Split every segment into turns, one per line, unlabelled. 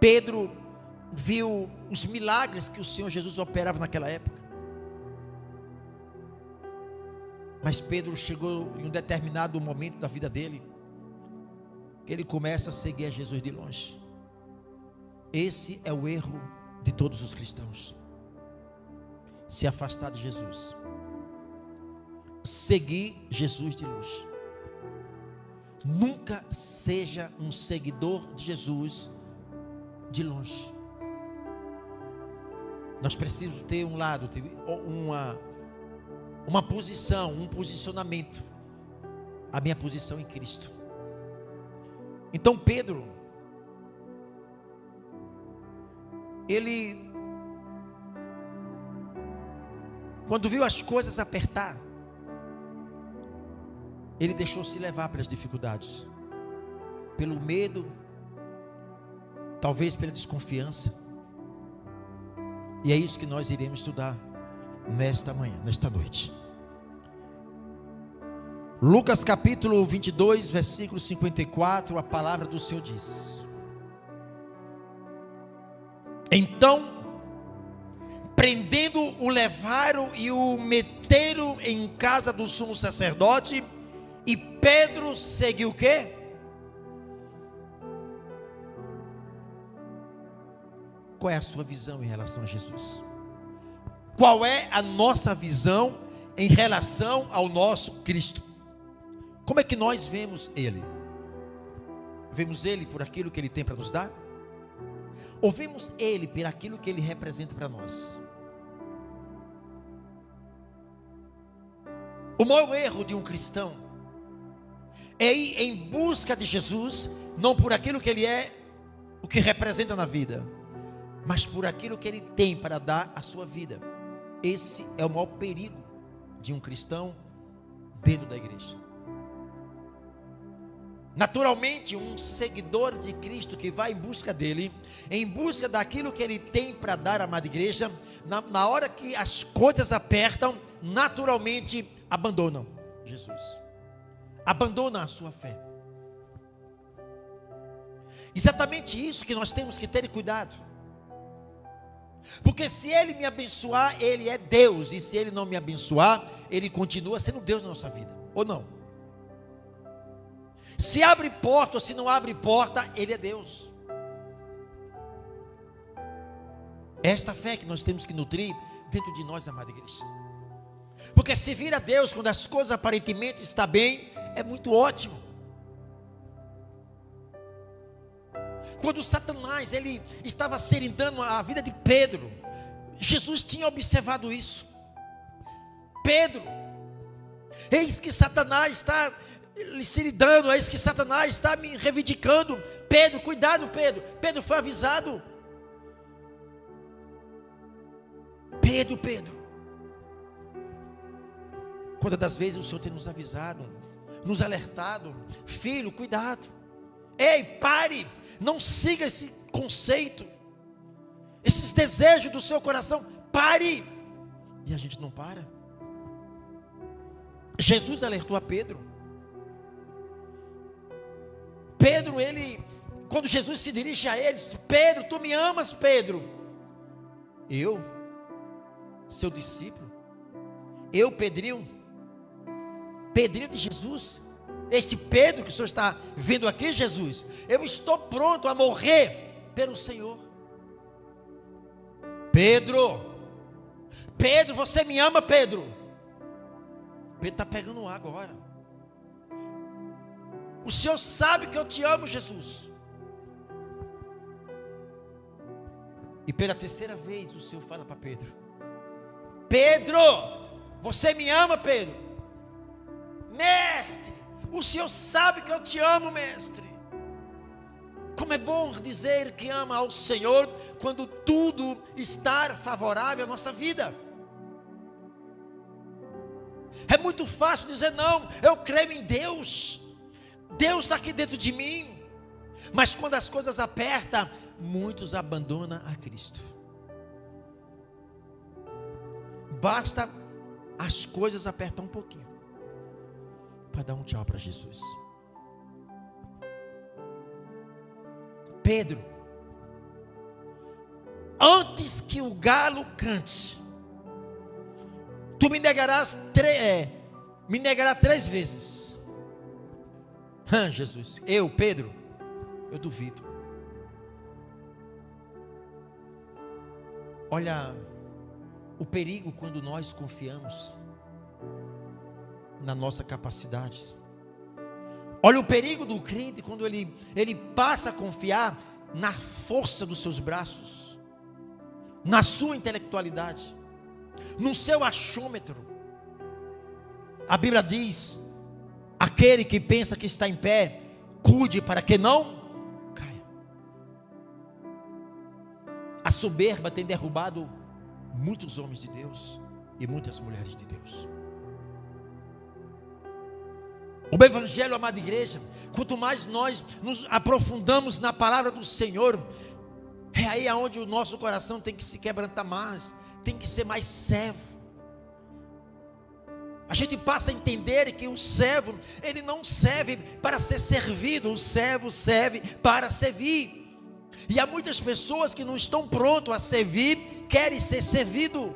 Pedro viu os milagres que o Senhor Jesus operava naquela época. Mas Pedro chegou em um determinado momento da vida dele, que ele começa a seguir a Jesus de longe. Esse é o erro de todos os cristãos: se afastar de Jesus, seguir Jesus de longe. Nunca seja um seguidor de Jesus de longe. Nós precisamos ter um lado, uma posição, um posicionamento. A minha posição em Cristo. Então Pedro, ele, quando viu as coisas apertar, ele deixou-se levar pelas dificuldades, pelo medo, talvez pela desconfiança. E é isso que nós iremos estudar nesta manhã, nesta noite. Lucas capítulo 22, versículo 54, a palavra do Senhor diz: então, prendendo-o, levaram e o meteram em casa do sumo sacerdote. E Pedro seguiu o quê? Qual é a sua visão em relação a Jesus? Qual é a nossa visão em relação ao nosso Cristo? Como é que nós vemos Ele? Vemos Ele por aquilo que Ele tem para nos dar? Ou vemos Ele por aquilo que Ele representa para nós? O maior erro de um cristão é ir em busca de Jesus, não por aquilo que Ele é, o que representa na vida, mas por aquilo que Ele tem para dar à sua vida. Esse é o maior perigo de um cristão dentro da igreja. Naturalmente, um seguidor de Cristo que vai em busca dele, em busca daquilo que Ele tem para dar à amada igreja, na hora que as coisas apertam, naturalmente abandonam Jesus, abandonam a sua fé. Exatamente isso que nós temos que ter cuidado. Porque se Ele me abençoar, Ele é Deus. E se Ele não me abençoar, Ele continua sendo Deus na nossa vida, ou não? Se abre porta ou se não abre porta, Ele é Deus. Esta fé que nós temos que nutrir dentro de nós, amada igreja. Porque se vir a Deus quando as coisas aparentemente estão bem, é muito ótimo. Quando Satanás, ele estava serindando a vida de Pedro, Jesus tinha observado isso. Pedro, eis que Satanás está lhe serindando, eis que Satanás está me reivindicando. Pedro, cuidado Pedro. Pedro foi avisado. Pedro. Quantas das vezes o Senhor tem nos avisado, nos alertado: filho, cuidado. Ei, pare. Não siga esse conceito, esses desejos do seu coração. Pare. E a gente não para. Jesus alertou a Pedro. Pedro, quando Jesus se dirige a ele, disse: Pedro, tu me amas, Pedro? Eu, seu discípulo, eu, Pedrinho de Jesus, este Pedro que o Senhor está vendo aqui, Jesus, eu estou pronto a morrer pelo Senhor. Pedro, você me ama, Pedro? Pedro está pegando ar agora. O Senhor sabe que eu te amo, Jesus. E pela terceira vez o Senhor fala para Pedro: Pedro, você me ama, Pedro? Mestre, o Senhor sabe que eu te amo, mestre. Como é bom dizer que ama ao Senhor quando tudo está favorável à nossa vida. É muito fácil dizer: não, eu creio em Deus, Deus está aqui dentro de mim. Mas quando as coisas apertam, muitos abandonam a Cristo. Basta as coisas apertar um pouquinho para dar um tchau para Jesus. antes que o galo cante, tu me negarás me negará 3 vezes. Jesus, eu, Pedro, eu duvido. Olha o perigo quando nós confiamos na nossa capacidade. Olha o perigo do crente quando ele passa a confiar na força dos seus braços, na sua intelectualidade, no seu achômetro. A Bíblia diz: aquele que pensa que está em pé, cuide para que não caia. A soberba tem derrubado muitos homens de Deus e muitas mulheres de Deus. O Evangelho, amada igreja, quanto mais nós nos aprofundamos na palavra do Senhor, é aí aonde o nosso coração tem que se quebrantar mais, tem que ser mais servo. A gente passa a entender que o servo, ele não serve para ser servido, o servo serve para servir. E há muitas pessoas que não estão prontas a servir, querem ser servido.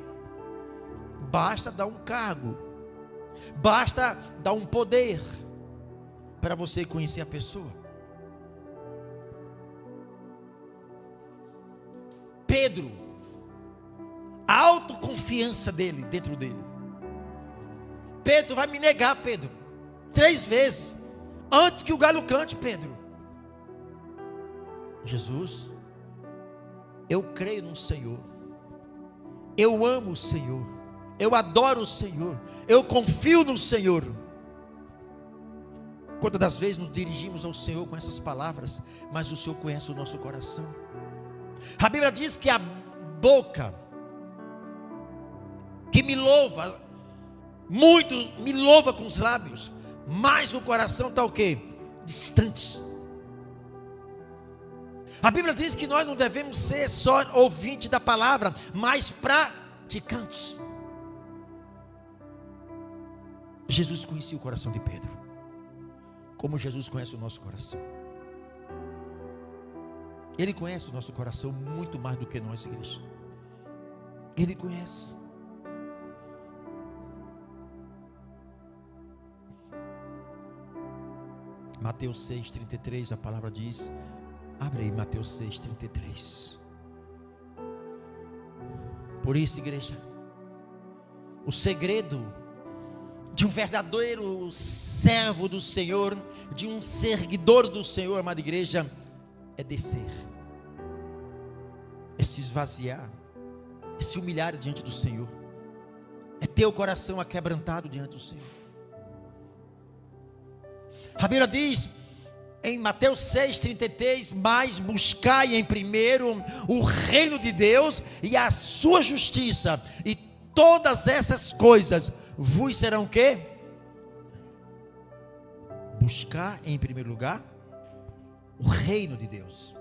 Basta dar um cargo, basta dar um poder, para você conhecer a pessoa. Pedro, a autoconfiança dele, dentro dele. Pedro vai me negar, Pedro, 3 vezes, antes que o galo cante, Pedro. Jesus, eu creio no Senhor, eu amo o Senhor, eu adoro o Senhor, eu confio no Senhor. Quantas das vezes nos dirigimos ao Senhor com essas palavras, mas o Senhor conhece o nosso coração. A Bíblia diz que a boca que me louva, muito me louva com os lábios, mas o coração está o quê? Distante. A Bíblia diz que nós não devemos ser só ouvintes da palavra, mas praticantes. Jesus conhecia o coração de Pedro, como Jesus conhece o nosso coração. Ele conhece o nosso coração muito mais do que nós, igreja. Ele conhece. Mateus 6,33, a palavra diz, abre aí Mateus 6,33. Por isso, igreja, o segredo de um verdadeiro servo do Senhor, de um seguidor do Senhor, amada igreja, é descer, é se esvaziar, é se humilhar diante do Senhor, é ter o coração aquebrantado diante do Senhor. A Bíblia diz em Mateus 6,33, mas buscai em primeiro o reino de Deus e a sua justiça, e todas essas coisas vos serão o quê? Buscar em primeiro lugar o reino de Deus,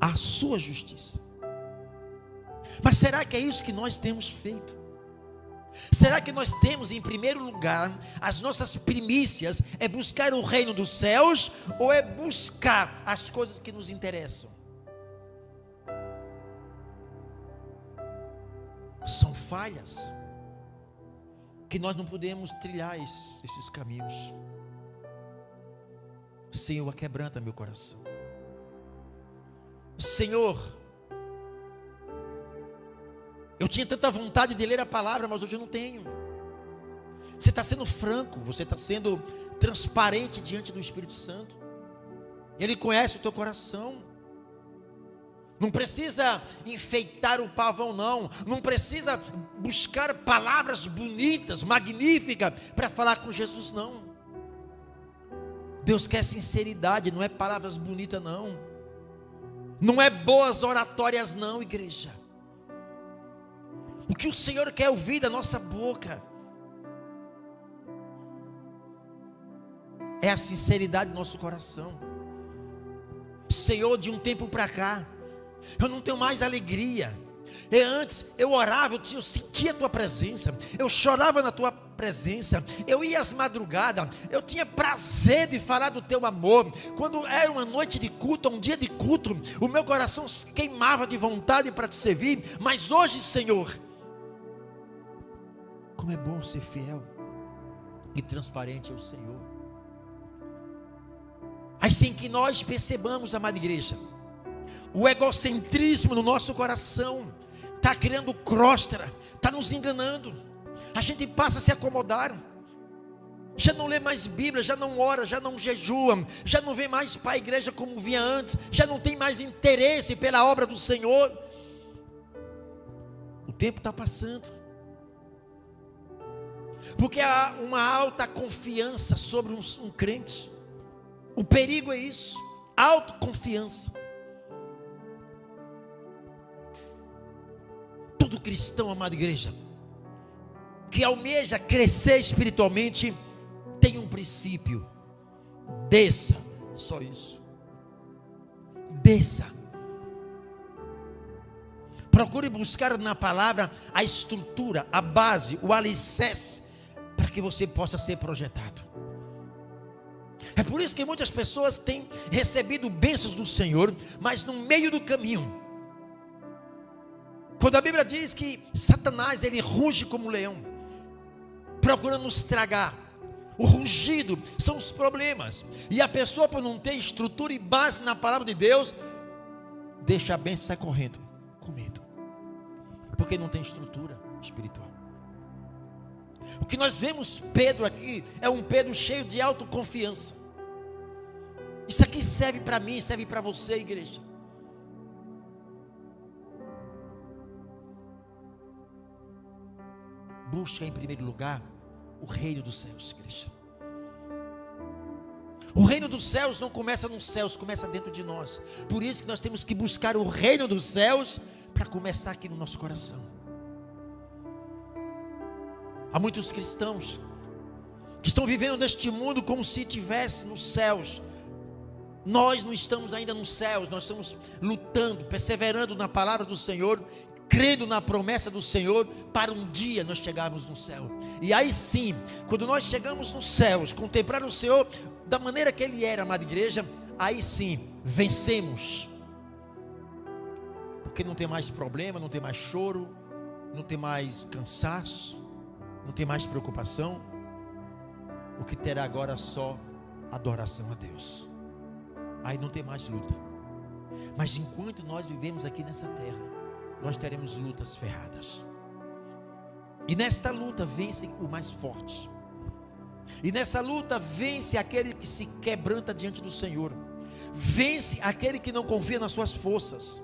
a sua justiça. Mas será que é isso que nós temos feito? Será que nós temos em primeiro lugar, as nossas primícias é buscar o reino dos céus, ou é buscar as coisas que nos interessam? São falhas que nós não podemos trilhar esses caminhos. Senhor, quebranta meu coração. Senhor, eu tinha tanta vontade de ler a palavra, mas hoje eu não tenho. Você está sendo franco, você está sendo transparente diante do Espírito Santo. Ele conhece o teu coração. Não precisa enfeitar o pavão, não. Não precisa buscar palavras bonitas, magníficas, para falar com Jesus, não. Deus quer sinceridade, não é palavras bonitas, não. Não é boas oratórias, não, igreja. O que o Senhor quer ouvir da nossa boca é a sinceridade do nosso coração. Senhor, de um tempo para cá, eu não tenho mais alegria. Antes eu orava, eu sentia a tua presença, eu chorava na tua presença, eu ia às madrugadas, eu tinha prazer de falar do teu amor. Quando era uma noite de culto, um dia de culto, o meu coração se queimava de vontade para te servir. Mas hoje, Senhor, como é bom ser fiel e transparente ao Senhor. Assim que nós percebamos, amada igreja, o egocentrismo no nosso coração está criando crosta, está nos enganando. A gente passa a se acomodar, já não lê mais Bíblia, já não ora, já não jejua, já não vem mais para a igreja como via antes, já não tem mais interesse pela obra do Senhor. O tempo está passando, porque há uma alta confiança sobre um crente. O perigo é isso, autoconfiança. Todo cristão, amada igreja, que almeja crescer espiritualmente, tem um princípio: desça, só isso. Desça. Procure buscar na palavra a estrutura, a base, o alicerce, para que você possa ser projetado. É por isso que muitas pessoas têm recebido bênçãos do Senhor, mas no meio do caminho, quando a Bíblia diz que Satanás, ele ruge como um leão, procura nos tragar. O rugido são os problemas, e a pessoa, por não ter estrutura e base na palavra de Deus, deixa a bênção sair correndo, com medo, porque não tem estrutura espiritual. O que nós vemos Pedro aqui, é um Pedro cheio de autoconfiança. Isso aqui serve para mim, serve para você, igreja. Busca em primeiro lugar o reino dos céus, igreja. O reino dos céus não começa nos céus, começa dentro de nós. Por isso que nós temos que buscar o reino dos céus, para começar aqui no nosso coração. Há muitos cristãos que estão vivendo neste mundo como se estivesse nos céus. Nós não estamos ainda nos céus, nós estamos lutando, perseverando na palavra do Senhor, crendo na promessa do Senhor, para um dia nós chegarmos no céu. E aí sim, quando nós chegamos nos céus, contemplar o Senhor da maneira que Ele era, amada igreja, aí sim, vencemos. Porque não tem mais problema, não tem mais choro, não tem mais cansaço, não tem mais preocupação. O que terá agora é só adoração a Deus. Aí não tem mais luta. Mas enquanto nós vivemos aqui nessa terra, nós teremos lutas ferradas. E nesta luta vence o mais forte. E nessa luta vence aquele que se quebranta diante do Senhor. Vence aquele que não confia nas suas forças.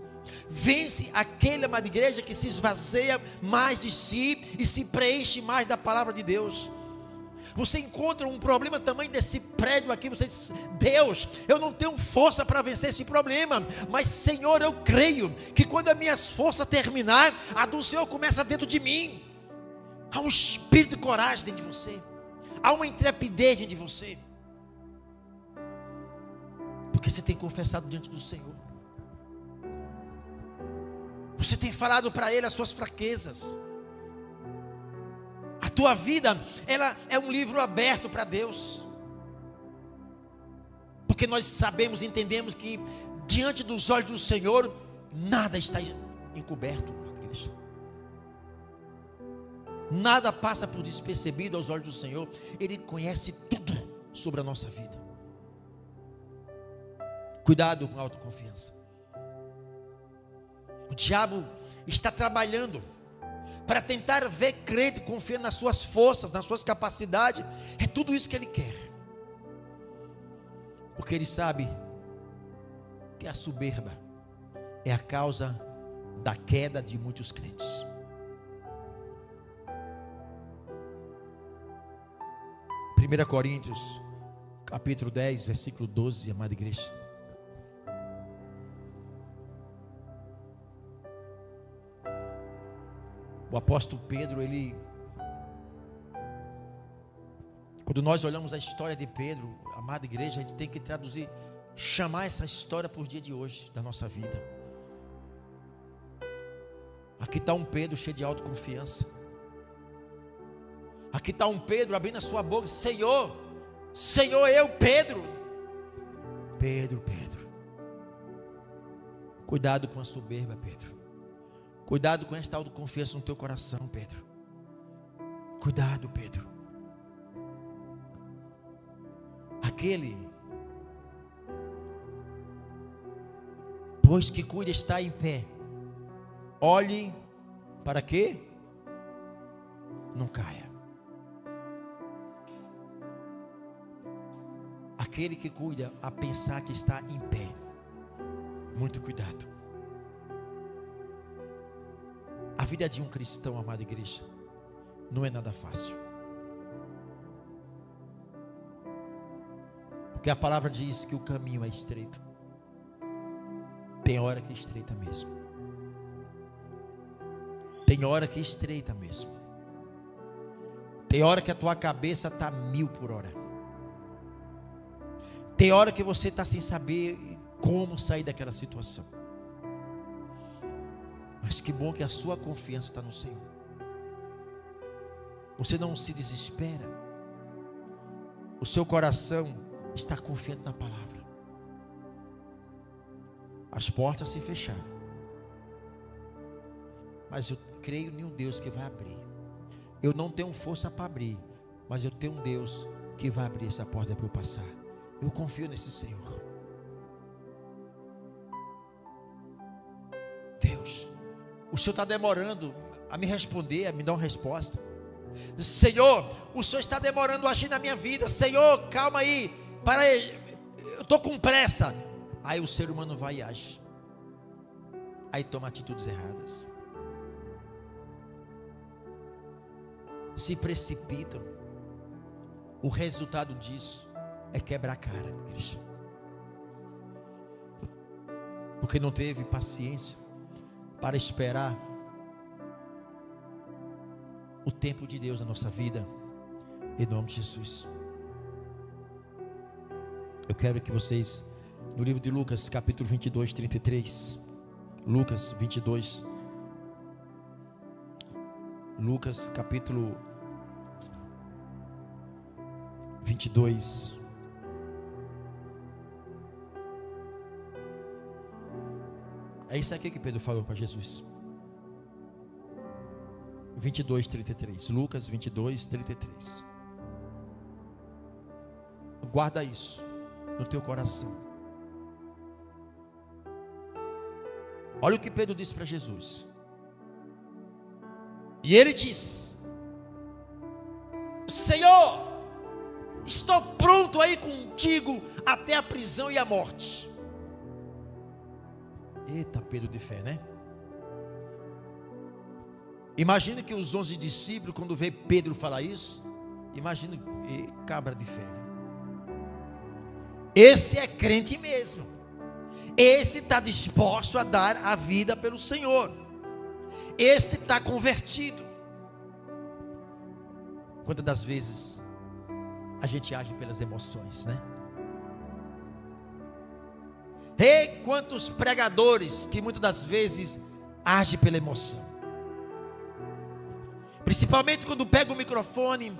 Vence aquele, amada igreja, que se esvazia mais de si e se preenche mais da palavra de Deus. Você encontra um problema tamanho desse prédio aqui, você diz: Deus, eu não tenho força para vencer esse problema, mas Senhor, eu creio que quando as minhas forças terminar, a do Senhor começa dentro de mim. Há um espírito de coragem dentro de você, há uma intrepidez dentro de você, porque você tem confessado diante do Senhor, você tem falado para Ele as suas fraquezas. A tua vida, ela é um livro aberto para Deus, porque nós sabemos, entendemos que diante dos olhos do Senhor, nada está encoberto, igreja. Nada passa por despercebido aos olhos do Senhor. Ele conhece tudo sobre a nossa vida. Cuidado com a autoconfiança. O diabo está trabalhando para tentar ver crente confiando nas suas forças, nas suas capacidades. É tudo isso que ele quer, porque ele sabe que a soberba é a causa da queda de muitos crentes. 1 Coríntios capítulo 10, versículo 12, amada igreja. O apóstolo Pedro, quando nós olhamos a história de Pedro, amada igreja, a gente tem que traduzir, chamar essa história por dia de hoje, da nossa vida. Aqui está um Pedro cheio de autoconfiança. Aqui está um Pedro abrindo a sua boca: Senhor, Senhor, eu, Pedro. Pedro. Cuidado com a soberba, Pedro. Cuidado com esta autoconfiança no teu coração, Pedro. Cuidado, Pedro. Aquele, pois que cuida está em pé. Olhe para quê? Não caia. Aquele que cuida a pensar que está em pé. Muito cuidado. A vida de um cristão, amada igreja, não é nada fácil. Porque a palavra diz que o caminho é estreito. Tem hora que é estreita mesmo. Tem hora que é estreita mesmo. Tem hora que a tua cabeça está 1000 por hora. Tem hora que você está sem saber como sair daquela situação. Mas que bom que a sua confiança está no Senhor. Você não se desespera. O seu coração está confiante na palavra. As portas se fecharam, mas eu creio em um Deus que vai abrir. Eu não tenho força para abrir, mas eu tenho um Deus que vai abrir essa porta para eu passar. Eu confio nesse Senhor. Deus, o Senhor está demorando a me responder, a me dar uma resposta. Senhor, o Senhor está demorando a agir na minha vida. Senhor, calma aí, para aí, eu estou com pressa. Aí o ser humano vai e age. Aí toma atitudes erradas. Se precipitam. O resultado disso é quebrar a cara, igreja. Porque não teve paciência para esperar o tempo de Deus na nossa vida. Em nome de Jesus. Eu quero que vocês, no livro de Lucas, capítulo 22, 33. Lucas 22. Lucas, capítulo 22. É isso aqui que Pedro falou para Jesus. 22, 33. Lucas 22, 33. Guarda isso no teu coração. Olha o que Pedro disse para Jesus. E ele diz: Senhor, estou pronto aí contigo até a prisão e a morte. Eita, Pedro de fé, né? Imagina que os 11 discípulos, quando vê Pedro falar isso, imagina, cabra de fé. Esse é crente mesmo. Esse está disposto a dar a vida pelo Senhor. Este está convertido. Quantas das vezes a gente age pelas emoções, né? E quantos pregadores que muitas das vezes agem pela emoção. Principalmente quando pega o microfone,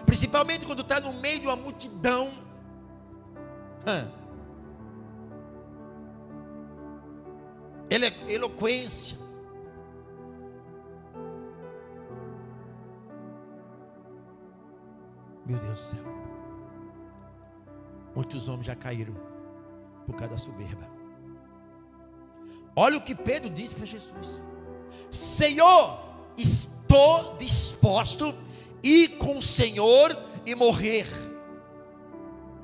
principalmente quando está no meio de uma multidão. Eloquência. Meu Deus do céu. Muitos homens já caíram por causa da soberba. Olha o que Pedro disse para Jesus: Senhor, estou disposto a ir com o Senhor e morrer.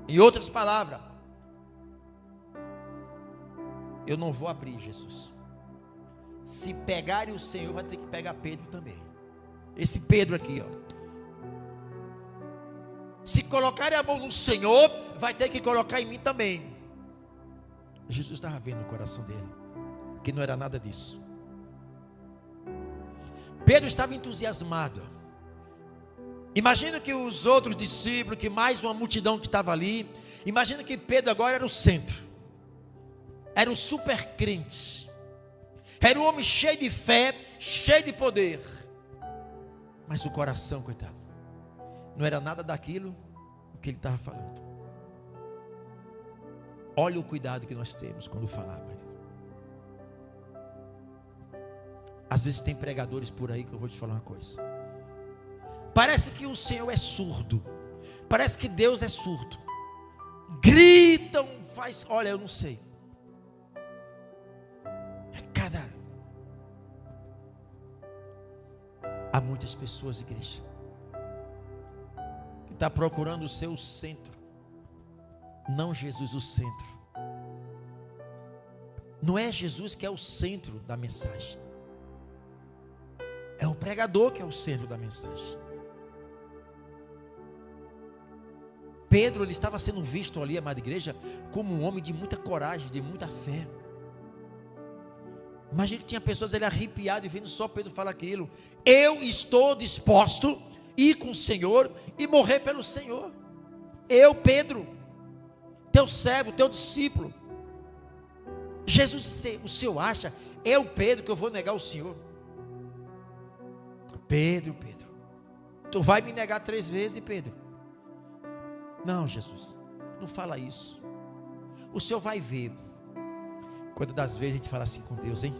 Em outras palavras, eu não vou abrir, Jesus. Se pegarem o Senhor, vai ter que pegar Pedro também. Esse Pedro aqui, ó. Se colocarem a mão no Senhor, vai ter que colocar em mim também. Jesus estava vendo no coração dele que não era nada disso. Pedro estava entusiasmado. Imagina que os outros discípulos, que mais uma multidão que estava ali, imagina que Pedro agora era o centro. Era o super crente. Era um homem cheio de fé, cheio de poder. Mas o coração, coitado, não era nada daquilo que ele estava falando. Olha o cuidado que nós temos quando falar, marido. Às vezes tem pregadores por aí que eu vou te falar uma coisa. Parece que o Senhor é surdo. Parece que Deus é surdo. Gritam, faz, olha, eu não sei. Há muitas pessoas, igreja, que está procurando o seu centro. Não Jesus o centro. Não é Jesus que é o centro da mensagem. É o pregador que é o centro da mensagem. Pedro, ele estava sendo visto ali, amada igreja, como um homem de muita coragem, de muita fé. Imagina que tinha pessoas ali arrepiadas e vendo só Pedro falar aquilo. Eu estou disposto a ir com o Senhor e morrer pelo Senhor. Eu, Pedro, teu servo, teu discípulo. Jesus disse: o Senhor acha, eu, Pedro, que eu vou negar o Senhor? Pedro, tu vai me negar 3 vezes, Pedro? Não, Jesus, não fala isso. O Senhor vai ver. Quantas das vezes a gente fala assim com Deus, hein?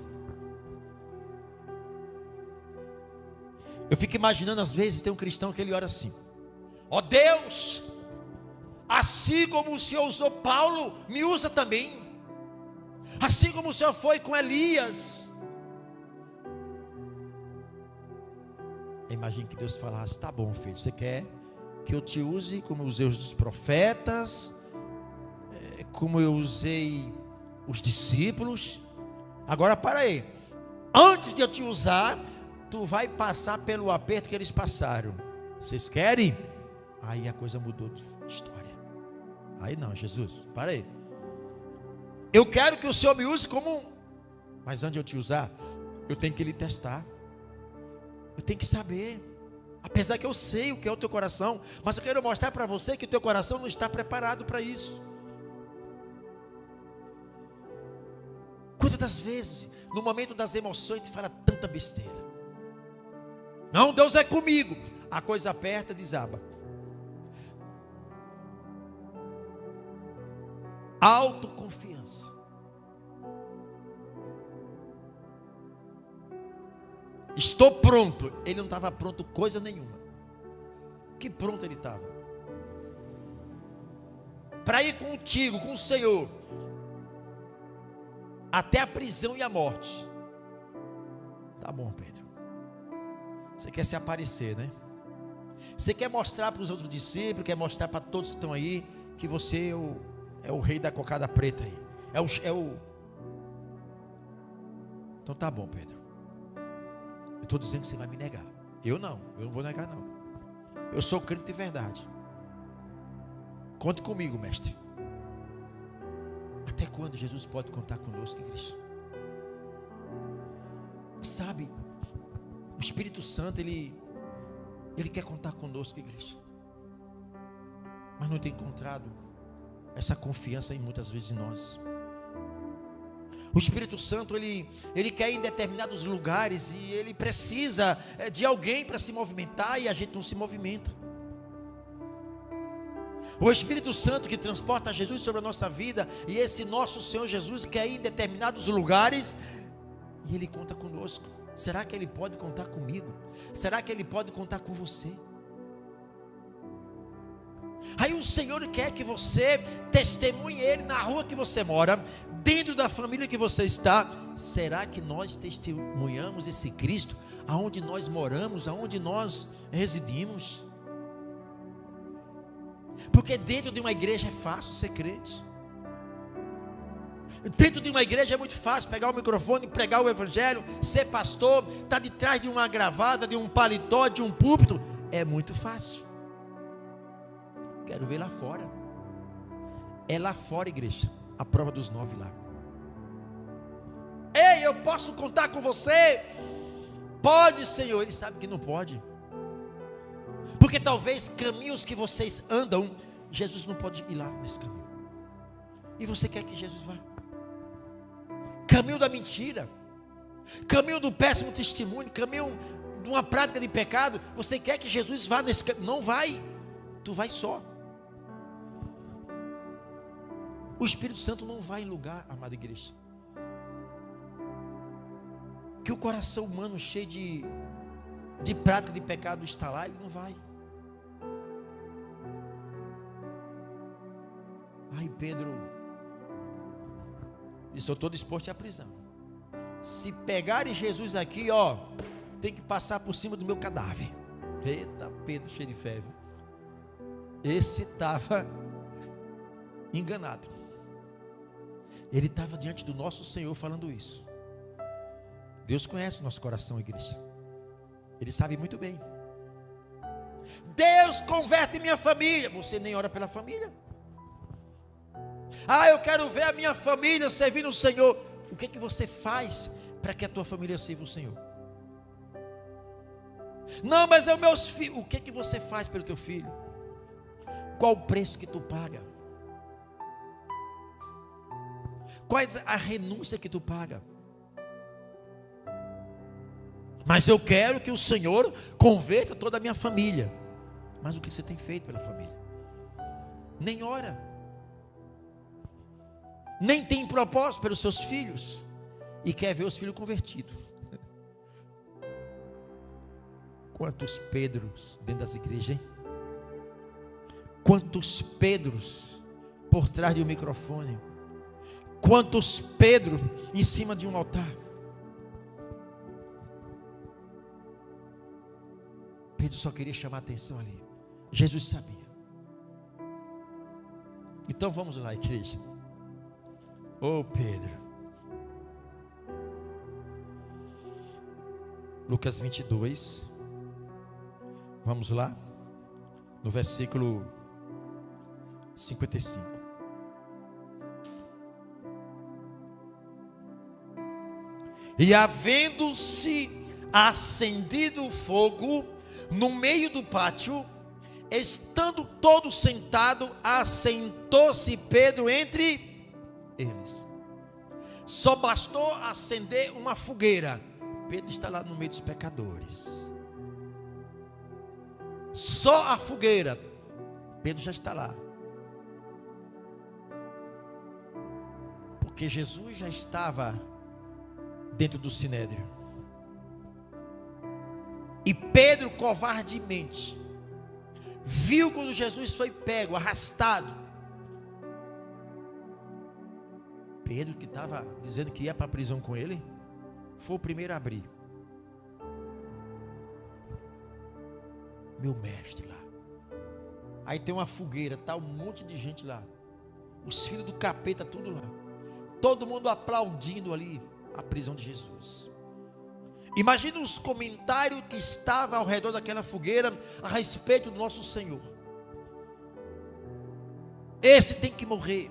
Eu fico imaginando, às vezes, tem um cristão que ele ora assim: ó Deus, assim como o Senhor usou Paulo, me usa também. Assim como o Senhor foi com Elias. Imagine que Deus falasse: tá bom, filho, você quer que eu te use como eu usei os profetas, como eu usei os discípulos? Agora para aí, antes de eu te usar, tu vai passar pelo aperto que eles passaram. Vocês querem? Aí a coisa mudou de história. Aí não, Jesus, para aí. Eu quero que o Senhor me use como, mas antes de eu te usar, eu tenho que lhe testar. Eu tenho que saber. Apesar que eu sei o que é o teu coração, mas eu quero mostrar para você que o teu coração não está preparado para isso. Quantas vezes, no momento das emoções, tu fala tanta besteira. Não, Deus é comigo. A coisa aperta, desaba. Autoconfiança. Estou pronto. Ele não estava pronto coisa nenhuma. Que pronto ele estava? Para ir contigo, com o Senhor, até a prisão e a morte. Tá bom, Pedro. Você quer se aparecer, né? Você quer mostrar para os outros discípulos, quer mostrar para todos que estão aí, que você é o rei da cocada preta aí. Então tá bom, Pedro. Eu estou dizendo que você vai me negar. Eu não vou negar não. Eu sou crente de verdade. Conte comigo, mestre. Até quando Jesus pode contar conosco, igreja? Sabe, o Espírito Santo, ele quer contar conosco, igreja. Mas não tem encontrado essa confiança em muitas vezes em nós. O Espírito Santo, ele quer ir em determinados lugares e ele precisa de alguém para se movimentar, e a gente não se movimenta. O Espírito Santo que transporta Jesus sobre a nossa vida, e esse nosso Senhor Jesus quer ir em determinados lugares e ele conta conosco. Será que ele pode contar comigo? Será que ele pode contar com você? Aí o Senhor quer que você testemunhe ele na rua que você mora, dentro da família que você está. Será que nós testemunhamos esse Cristo aonde nós moramos, aonde nós residimos? Porque dentro de uma igreja é fácil ser crente. Dentro de uma igreja é muito fácil pegar o microfone, pregar o evangelho, ser pastor, estar de trás de uma gravata, de um paletó, de um púlpito. É muito fácil. Quero ver lá fora. É lá fora, igreja, a prova dos 9 lá. Ei, eu posso contar com você? Pode, Senhor. Ele sabe que não pode. Porque talvez caminhos que vocês andam, Jesus não pode ir lá nesse caminho. E você quer que Jesus vá? Caminho da mentira, caminho do péssimo testemunho, caminho de uma prática de pecado, você quer que Jesus vá nesse caminho? Não vai, tu vai só. O Espírito Santo não vai em lugar, amada igreja, que o coração humano cheio de prática de pecado está lá, ele não vai. Aí Pedro disse: eu estou disposto à prisão. Se pegarem Jesus aqui, ó, tem que passar por cima do meu cadáver. Eita, Pedro cheio de fé, viu? Esse estava enganado. Ele estava diante do nosso Senhor falando isso. Deus conhece o nosso coração, igreja. Ele sabe muito bem. Deus converte minha família. Você nem ora pela família. Ah, eu quero ver a minha família servindo o Senhor. O que é que você faz para que a tua família sirva o Senhor? Não, mas é os meus filhos. O que é que você faz pelo teu filho? Qual o preço que tu paga? Qual é a renúncia que tu paga? Mas eu quero que o Senhor converta toda a minha família. Mas o que você tem feito pela família? Nem ora, nem tem propósito pelos seus filhos, e quer ver os filhos convertidos. Quantos Pedros dentro das igrejas, hein? Quantos Pedros por trás de um microfone? Quantos Pedros em cima de um altar? Pedro só queria chamar a atenção ali. Jesus sabia. Então vamos lá, igreja. Ô Pedro. Lucas 22. Vamos lá. No versículo 55. E havendo-se acendido o fogo no meio do pátio, estando todo sentado, assentou-se Pedro entre eles. Só bastou acender uma fogueira. Pedro está lá no meio dos pecadores. Só a fogueira. Pedro já está lá. Porque Jesus já estava dentro do sinédrio. E Pedro covardemente viu quando Jesus foi pego, arrastado. Pedro, que estava dizendo que ia para a prisão com ele, foi o primeiro a abrir. Meu mestre lá. Aí tem uma fogueira, tá um monte de gente lá. Os filhos do capeta, tudo lá. Todo mundo aplaudindo ali a prisão de Jesus. Imagina os comentários que estavam ao redor daquela fogueira a respeito do nosso Senhor. Esse tem que morrer.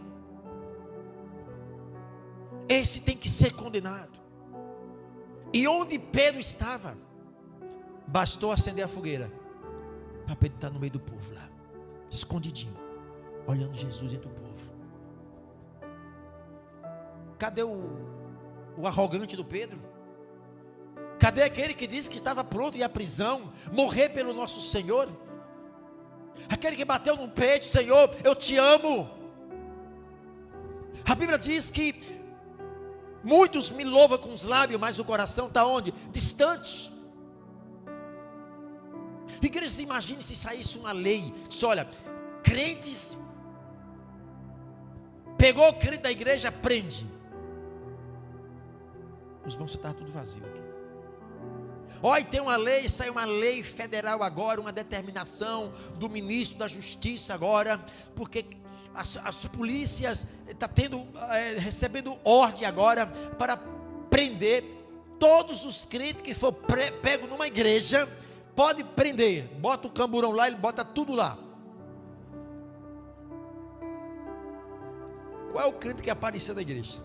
Esse tem que ser condenado. E onde Pedro estava, bastou acender a fogueira para Pedro estar no meio do povo lá, escondidinho, olhando Jesus entre o povo. Cadê o arrogante do Pedro? Cadê aquele que disse que estava pronto a ir à prisão, morrer pelo nosso Senhor? Aquele que bateu no peito: Senhor, eu te amo. A Bíblia diz que muitos me louvam com os lábios, mas o coração está onde? Distante. Igreja, imagine se saísse uma lei, diz: olha, crentes, pegou o crente da igreja, prende. Os irmãos, você está tudo vazio aqui. Olha, tem uma lei, saiu uma lei federal agora, uma determinação do ministro da Justiça agora, porque as polícias estão recebendo ordem agora para prender todos os crentes que for pego numa igreja. Pode prender, bota o camburão lá, ele bota tudo lá. Qual é o crente que apareceu na igreja?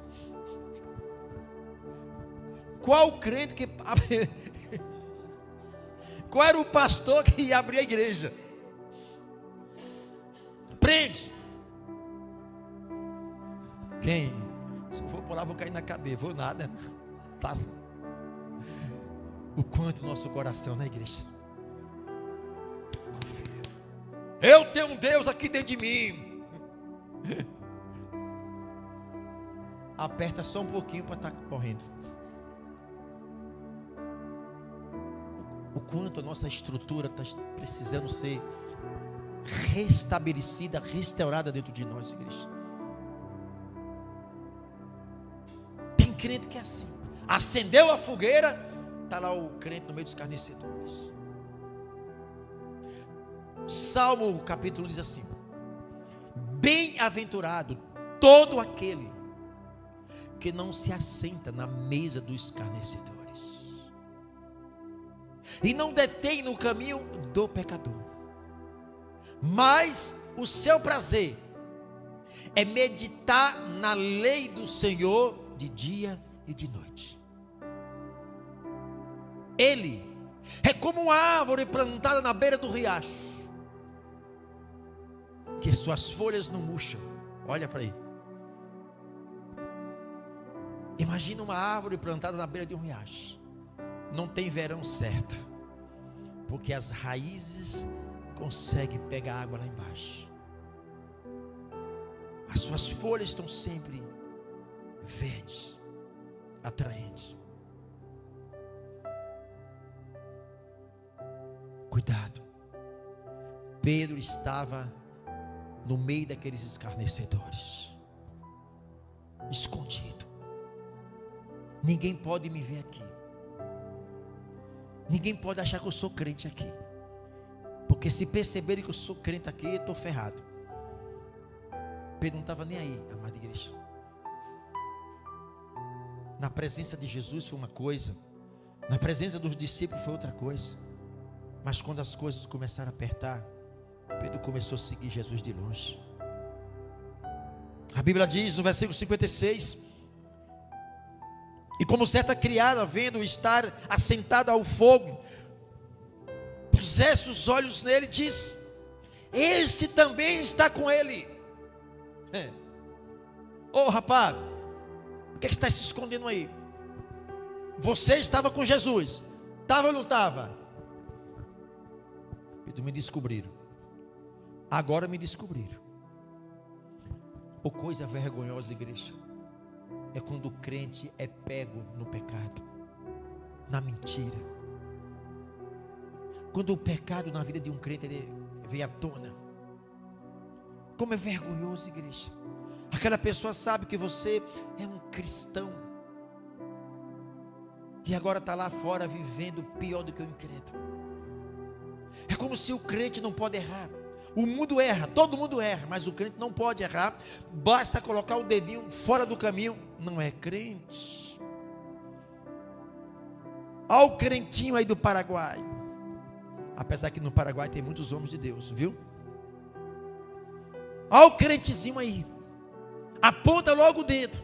Qual o crente que... Qual era o pastor que ia abrir a igreja? Prende. Quem? Se eu for por lá, vou cair na cadeia. Vou nada. Passa. o quanto nosso coração na igreja confia. Eu tenho um Deus aqui dentro de mim. Aperta só um pouquinho para estar correndo. O quanto a nossa estrutura está precisando ser restabelecida, restaurada dentro de nós, igreja. Tem crente que é assim. Acendeu a fogueira, está lá o crente no meio dos escarnecedores. Salmo capítulo diz assim: bem-aventurado todo aquele que não se assenta na mesa dos escarnecedores e não detém no caminho do pecador, mas o seu prazer é meditar na lei do Senhor de dia e de noite. Ele é como uma árvore plantada na beira do riacho, que suas folhas não murcham. Olha para aí. Imagina uma árvore plantada na beira de um riacho. Não tem verão certo, porque as raízes conseguem pegar água lá embaixo. As suas folhas estão sempre verdes, atraentes. Cuidado. Pedro estava no meio daqueles escarnecedores, escondido. Ninguém pode me ver aqui. Ninguém pode achar que eu sou crente aqui, porque se perceberem que eu sou crente aqui, eu estou ferrado. Pedro não estava nem aí, amada igreja. Na presença de Jesus foi uma coisa, na presença dos discípulos foi outra coisa. Mas quando as coisas começaram a apertar, Pedro começou a seguir Jesus de longe. A Bíblia diz no versículo 56: e como certa criada, vendo estar assentada ao fogo, pusesse os olhos nele, diz: este também está com ele. Ô rapaz, o que está se escondendo aí? Você estava com Jesus, estava ou não estava? Pedro, me descobriram. Agora me descobriram. Ou coisa vergonhosa, igreja, é quando o crente é pego no pecado, na mentira. Quando o pecado na vida de um crente ele vem à tona. Como é vergonhoso, igreja. Aquela pessoa sabe que você é um cristão e agora está lá fora vivendo pior do que o incrédulo. É como se o crente não pode errar. O mundo erra, todo mundo erra, mas o crente não pode errar. Basta colocar o dedinho fora do caminho, não é crente. Olha o crentinho aí do Paraguai. Apesar que no Paraguai tem muitos homens de Deus, viu? Olha o crentezinho aí. Aponta logo o dedo.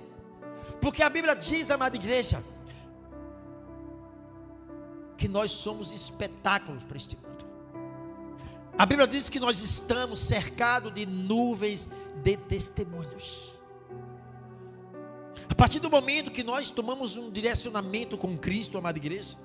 Porque a Bíblia diz, amada igreja, que nós somos espetáculos para este mundo. A Bíblia diz que nós estamos cercados de nuvens de testemunhos. A partir do momento que nós tomamos um direcionamento com Cristo, amada igreja,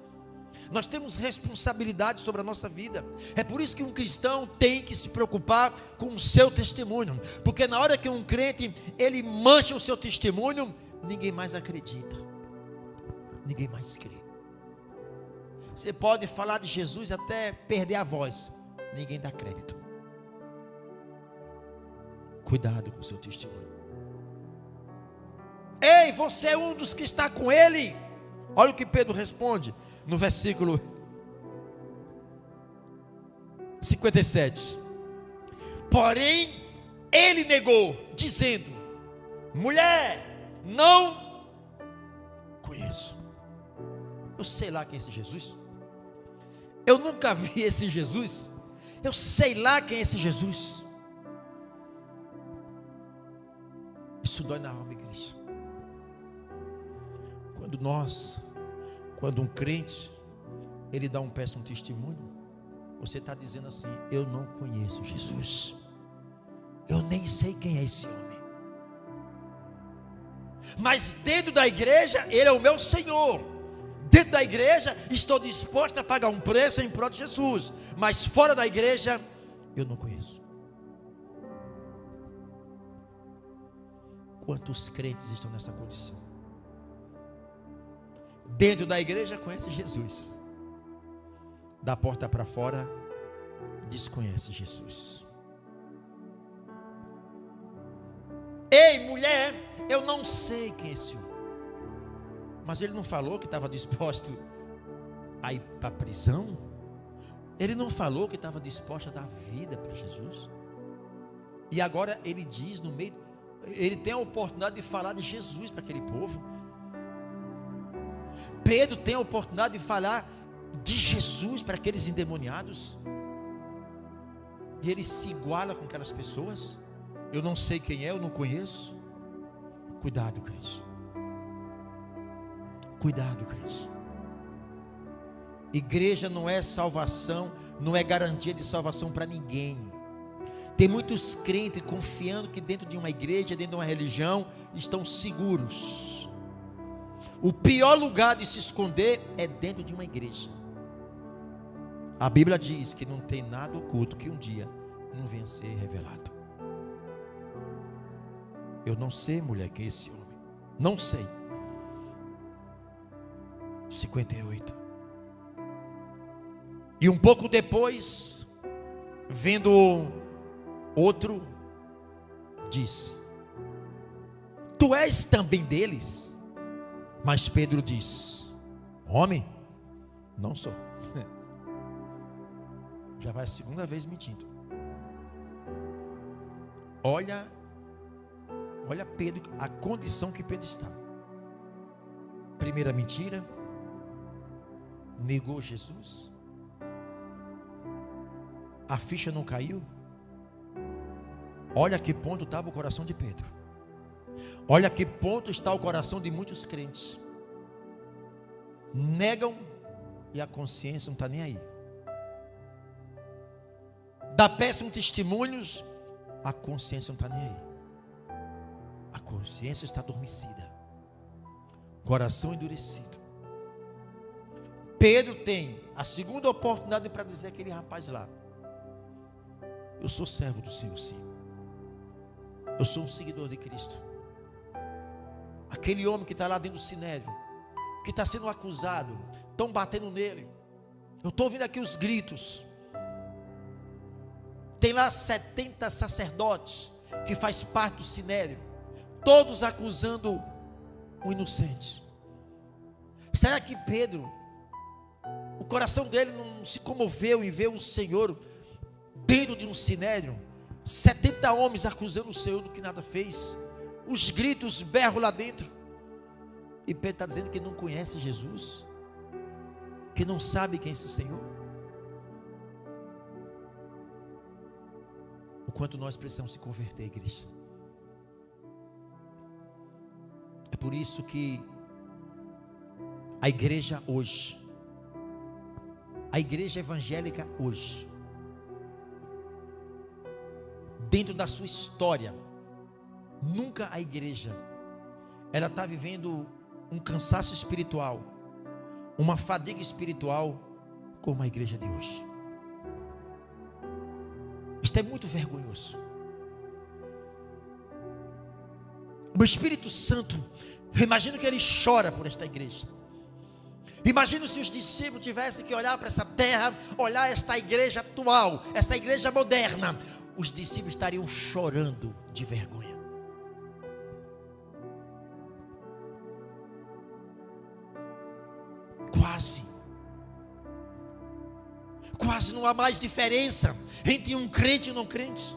nós temos responsabilidade sobre a nossa vida. É por isso que um cristão tem que se preocupar com o seu testemunho, porque na hora que um crente, ele mancha o seu testemunho, ninguém mais acredita, ninguém mais crê. Você pode falar de Jesus até perder a voz, ninguém dá crédito. Cuidado com o seu testemunho. Ei, você é um dos que está com ele. Olha o que Pedro responde no versículo 57. Porém, ele negou, dizendo: mulher, não conheço. Eu sei lá quem é esse Jesus. Eu nunca vi esse Jesus. Eu sei lá quem é esse Jesus. Isso dói na alma, igreja. Quando um crente, ele dá um péssimo testemunho, você está dizendo assim: eu não conheço Jesus. Eu nem sei quem é esse homem. Mas dentro da igreja, ele é o meu Senhor. Dentro da igreja, estou disposto a pagar um preço em prol de Jesus, mas fora da igreja, eu não conheço. Quantos crentes estão nessa condição? Dentro da igreja conhece Jesus, da porta para fora desconhece Jesus. Ei, mulher, eu não sei quem é esse homem, mas ele não falou que estava disposto a ir para a prisão? Ele não falou que estava disposto a dar vida para Jesus? E agora ele diz no meio, ele tem a oportunidade de falar de Jesus para aquele povo. Pedro tem a oportunidade de falar de Jesus para aqueles endemoniados, e ele se iguala com aquelas pessoas. Eu não sei quem é, eu não conheço. Cuidado, crente. Cuidado, crente. Igreja não é salvação, não é garantia de salvação para ninguém. Tem muitos crentes confiando que dentro de uma igreja, dentro de uma religião, estão seguros. O pior lugar de se esconder é dentro de uma igreja. A Bíblia diz que não tem nada oculto que um dia não venha a ser revelado. Eu não sei, mulher, quem é esse homem. Não sei. 58. E um pouco depois, vendo outro, disse: tu és também deles? Mas Pedro diz: homem, não sou. Já vai a segunda vez mentindo. Olha Pedro, a condição que Pedro está. Primeira mentira, negou Jesus. A ficha não caiu. Olha a que ponto estava o coração de Pedro. Olha a que ponto está o coração de muitos crentes. Negam e a consciência não está nem aí. Dá péssimos testemunhos, a consciência não está nem aí. A consciência está adormecida, coração endurecido. Pedro tem a segunda oportunidade para dizer àquele rapaz lá: eu sou servo do Senhor, sim. Eu sou um seguidor de Cristo. Aquele homem que está lá dentro do sinédrio, que está sendo acusado, estão batendo nele. Eu estou ouvindo aqui os gritos. Tem lá 70 sacerdotes que faz parte do sinédrio, todos acusando o inocente. Será que Pedro, o coração dele não se comoveu em ver o Senhor dentro de um sinédrio, 70 homens acusando o Senhor do que nada fez, os gritos, berros lá dentro, e Pedro está dizendo que não conhece Jesus, que não sabe quem é esse Senhor? O quanto nós precisamos se converter, igreja. É por isso que a igreja hoje, a igreja evangélica hoje, dentro da sua história, nunca a igreja, ela está vivendo um cansaço espiritual, uma fadiga espiritual, como a igreja de hoje. Isto é muito vergonhoso. O Espírito Santo, eu imagino que ele chora por esta igreja. Imagino se os discípulos tivessem que olhar para essa terra, olhar esta igreja atual, essa igreja moderna, os discípulos estariam chorando de vergonha. Quase não há mais diferença entre um crente e um não crente.